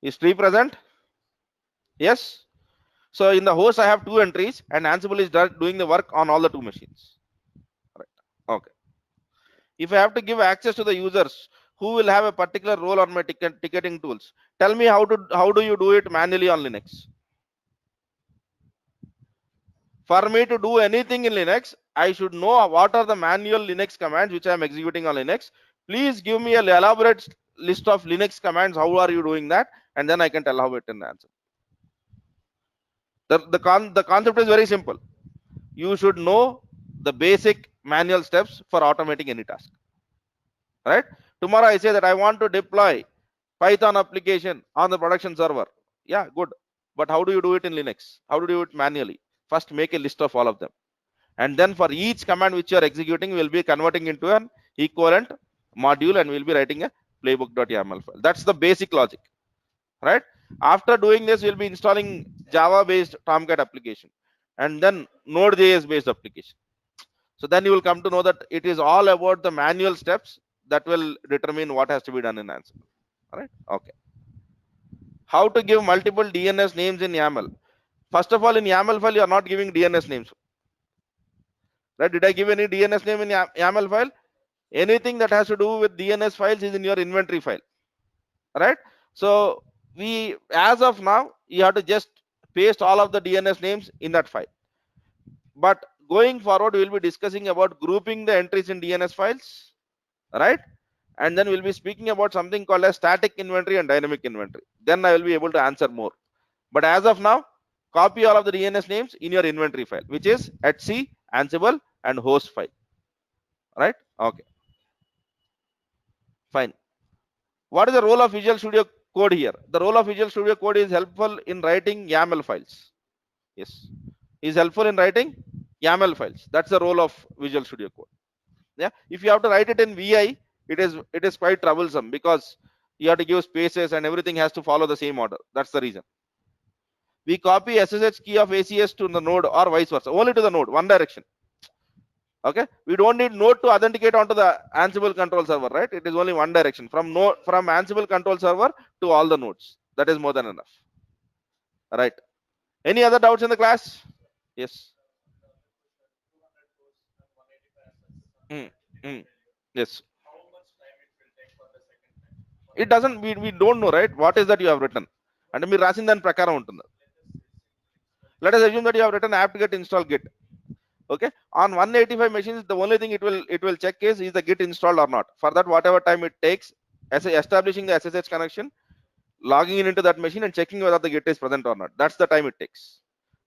Is tree present? Yes. So in the host, I have two entries, and Ansible is doing the work on all the two machines. Right. Okay. If I have to give access to the users who will have a particular role on my ticketing tools, tell me how do you do it manually on Linux? For me to do anything in Linux, I should know what are the manual Linux commands which I am executing on Linux. Please give me an elaborate list of Linux commands. How are you doing that? And then I can tell how it can answer. The concept is very simple. You should know the basic manual steps for automating any task. Right? Tomorrow I say that I want to deploy Python application on the production server. Yeah, good. But how do you do it in Linux? How do you do it manually? First, make a list of all of them. And then for each command which you are executing, we'll be converting into an equivalent module and we'll be writing a playbook.yaml file. That's the basic logic, right? After doing this, we'll be installing Java based Tomcat application and then Node.js based application. So then you will come to know that it is all about the manual steps that will determine what has to be done in Ansible. All right. Okay. How to give multiple DNS names in YAML? First of all, in YAML file, you are not giving DNS names. Right? Did I give any DNS name in YAML file? Anything that has to do with DNS files is in your inventory file. Right? So we, as of now, you have to just paste all of the DNS names in that file. But going forward, we will be discussing about grouping the entries in DNS files, right? And then we'll be speaking about something called as static inventory and dynamic inventory. Then I will be able to answer more. But as of now, copy all of the DNS names in your inventory file, which is etc, Ansible, and host file. Right? Okay. Fine. What is the role of Visual Studio Code here? The role of Visual Studio Code is helpful in writing YAML files. Yes. Is helpful in writing YAML files. That's the role of Visual Studio Code. Yeah. If you have to write it in VI, it is quite troublesome because you have to give spaces and everything has to follow the same order. That's the reason. We copy SSH key of ACS to the node or vice versa, only to the node, one direction. Okay, we don't need node to authenticate onto the Ansible control server, right? It is only one direction from Ansible control server to all the nodes. That is more than enough. Right. Any other doubts in the class? Yes. Mm, mm. Yes. It doesn't, we don't know, right? What is that you have written? And మీరు రాసిన దాని ప్రకారం ఉంటుంది. Let us assume that you have written apt-get install git. Okay, on 185 machines, the only thing it will check is the git installed or not. For that, whatever time it takes, as establishing the SSH connection, logging in into that machine and checking whether the git is present or not, that's the time it takes.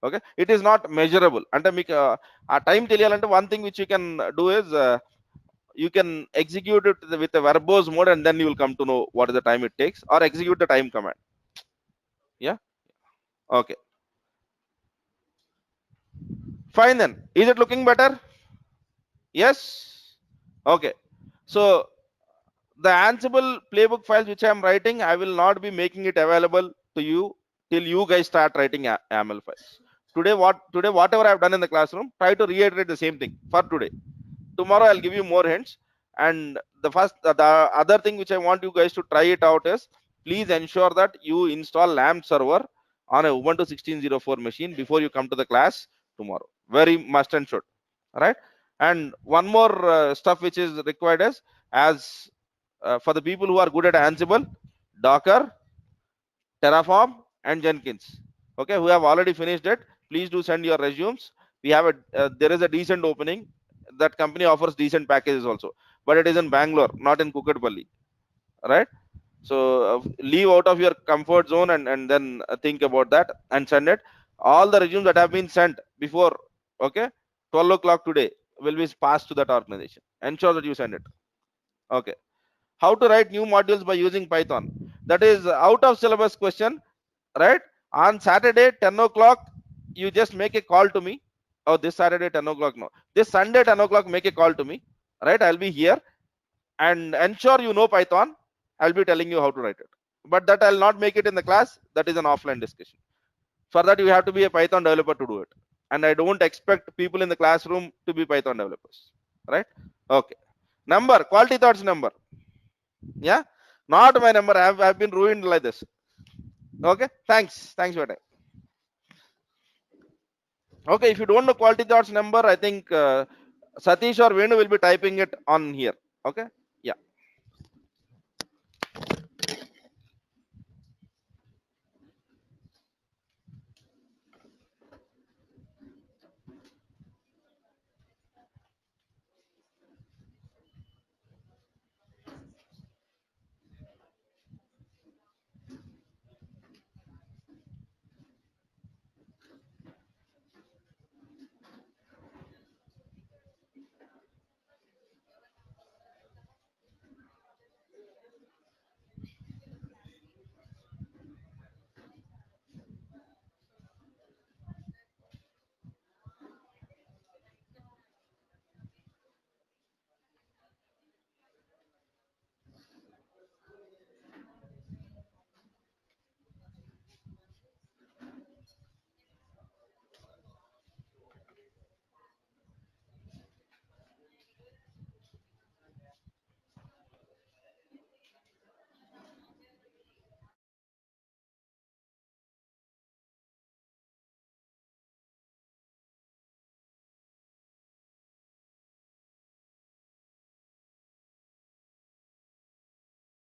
Okay, it is not measurable. And a time తెలియాలంటే one thing which you can do is you can execute it with a verbose mode, and then you will come to know what is the time it takes, or execute the time command. Yeah. Okay, fine. Then is it looking better? Yes. Okay, so the Ansible playbook files which I am writing, I will not be making it available to you till you guys start writing YAML files. Today whatever I have done in the classroom, try to reiterate the same thing for today. Tomorrow I'll give you more hints. And the other thing which I want you guys to try it out is, please ensure that you install LAMP server on a Ubuntu 16.04 machine before you come to the class tomorrow. Very must and should. All right. And one more stuff which is required is, as for the people who are good at Ansible, Docker, Terraform, and Jenkins, okay, who have already finished it, please do send your resumes. We have there is a decent opening. That company offers decent packages also, but it is in Bangalore, not in Kukatpalli. Right. So leave out of your comfort zone, and then think about that and send it. All the resumes that have been sent before, okay, 12 o'clock today will be passed to that organization. Ensure that you send it. Okay. How to write new modules by using Python? That is out of syllabus question, right? On Saturday 10 o'clock, you just make a call to me. Oh, this Saturday 10 o'clock, no, this Sunday 10 o'clock, make a call to me. Right, I'll be here, and ensure you know Python. I'll be telling you how to write it, but that I'll not make it in the class. That is an offline discussion. For that, you have to be a Python developer to do it, and I don't expect people in the classroom to be Python developers. Right. Okay. Number, quality thoughts number. Yeah, not my number. I've been ruined like this. Okay, thanks for your time. Okay, if you don't know quality thoughts number, I think Satish or Venu will be typing it on here. Okay.